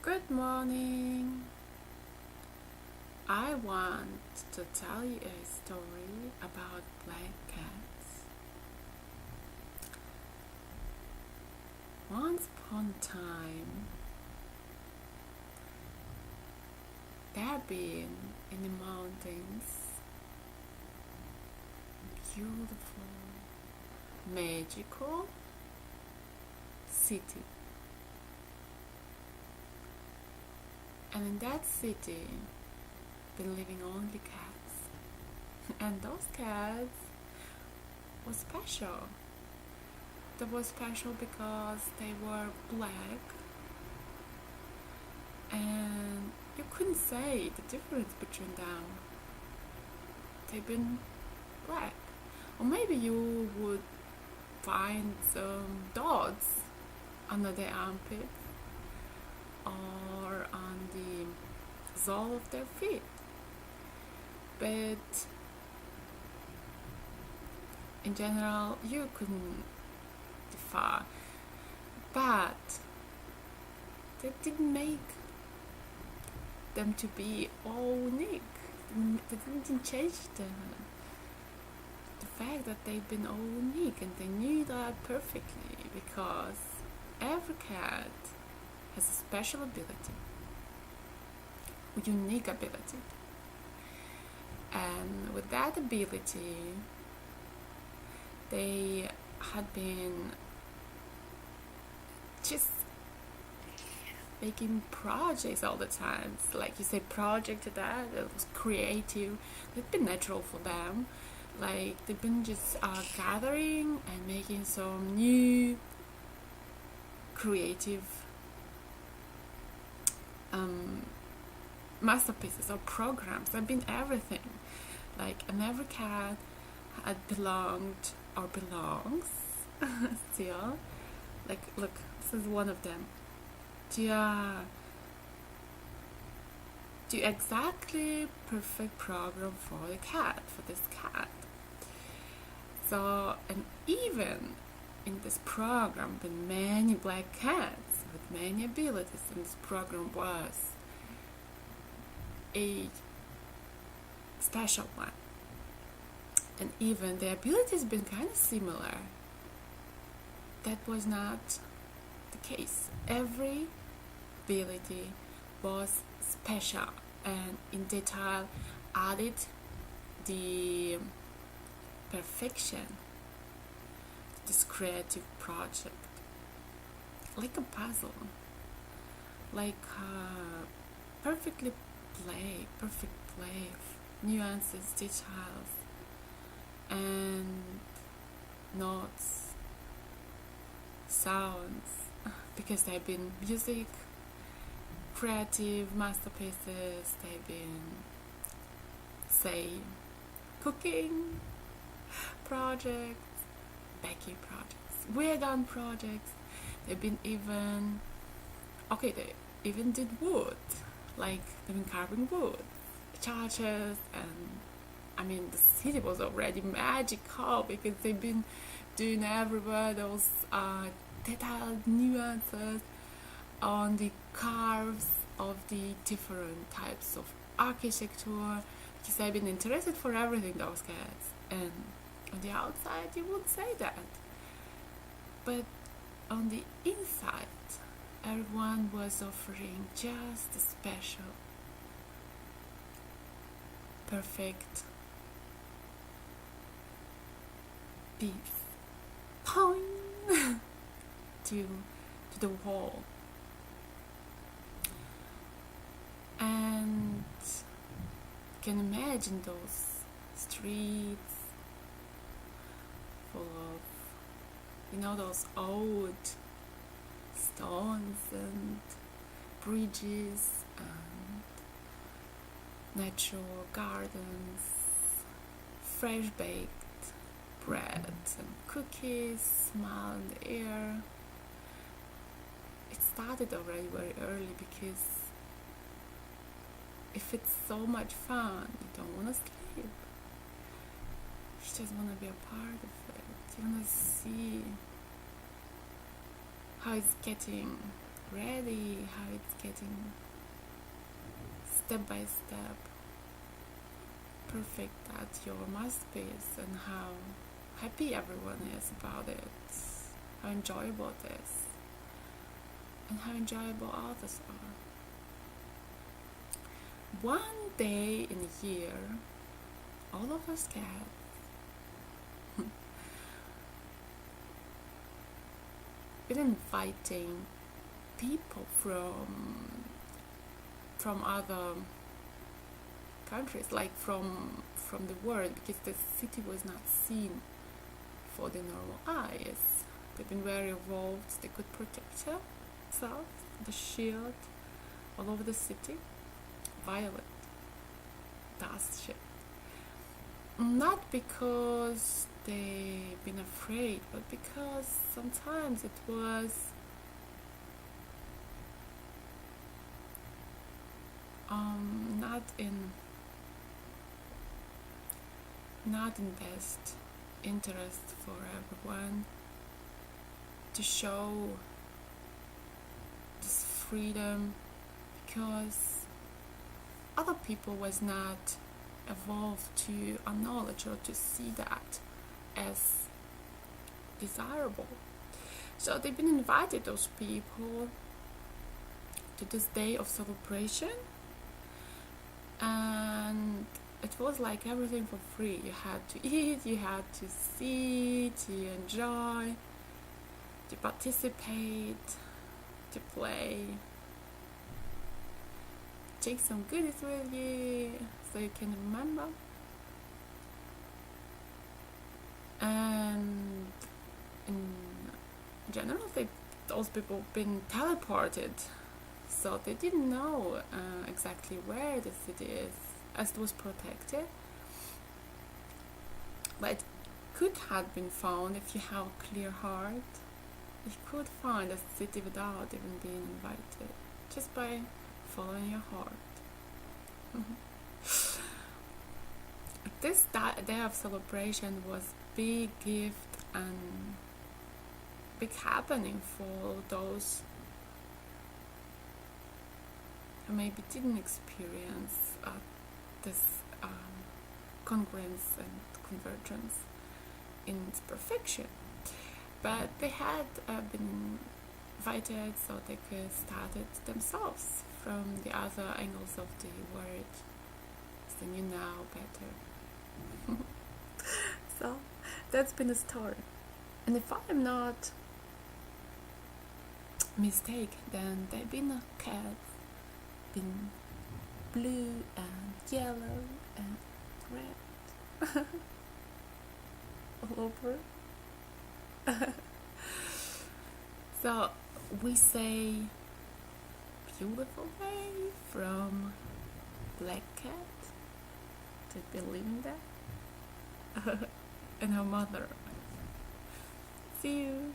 Good morning. I want to tell you a story about black cats. Once upon a time, there been in the mountains beautiful, magical city. And in that city, been living only cats. And those cats were special. They were special because they were black and you couldn't say the difference between them. They've been black. Or maybe you would find some dots under their armpits or on the sole of their feet. But in general, you couldn't differ. But that didn't make them to be all unique. That didn't change the fact that they've been all unique, and they knew that perfectly because every cat has a special ability, a unique ability. And with that ability, they had been just making projects all the time. So like you say, project that was creative. It's been natural for them. Like they've been just gathering and making some new creative masterpieces or programs. They've been everything. Like, and every cat had belonged or belongs still. Like, look, this is one of them. Do exactly perfect program for the cat, for this cat. So, and even in this program, with many black cats with many abilities, and this program was a special one. And even the abilities been kind of similar. That was not the case. Every ability was special and in detail added the perfection to this creative project, like a puzzle, like perfect play, nuances, details, and notes, sounds, because they've been music, creative masterpieces. They've been, say, cooking projects, baking projects, vegan projects. They've been they even did wood, like they've been carving wood, churches, and I mean the city was already magical because they've been doing everywhere those detailed nuances on the curves of the different types of architecture, because I've been interested for everything, those cats. And on the outside you would say that, but on the inside everyone was offering just a special, perfect piece, poing to the wall. And you can imagine those streets full of, those old stones and bridges and natural gardens, fresh baked bread and cookies smell in the air. It started already very early because if it's so much fun, you don't want to sleep. You just want to be a part of it. You want to see how it's getting already how it's getting step by step perfect at your masterpiece, and how happy everyone is about it, how enjoyable it is, and how enjoyable others are. One day in a year, all of us cats been inviting people from other countries, like from the world, because the city was not seen for the normal eyes. They've been very evolved. They could protect themselves, the shield all over the city, violet dust shit. Not because they've been afraid, but because sometimes it was not in best interest for everyone to show this freedom, because other people was not evolved to acknowledge or to see that as desirable. So they've been invited, those people, to this day of celebration, and it was like everything for free. You had to eat, you had to see, to enjoy, to participate, to play, take some goodies with you so you can remember. And in general, those people been teleported, so they didn't know exactly where the city is, as it was protected. But it could have been found if you have a clear heart. You could find a city without even being invited, just by following your heart. This day of celebration was big gift and big happening for those who maybe didn't experience this congruence and convergence in its perfection, but they had been invited so they could start it themselves from the other angles of the word, so you know better. So that's been a story, and if I'm not mistaken, then they've been a cat, been blue and yellow and red all over. So we say beautiful day from Black Cat to Belinda and her mother. See you.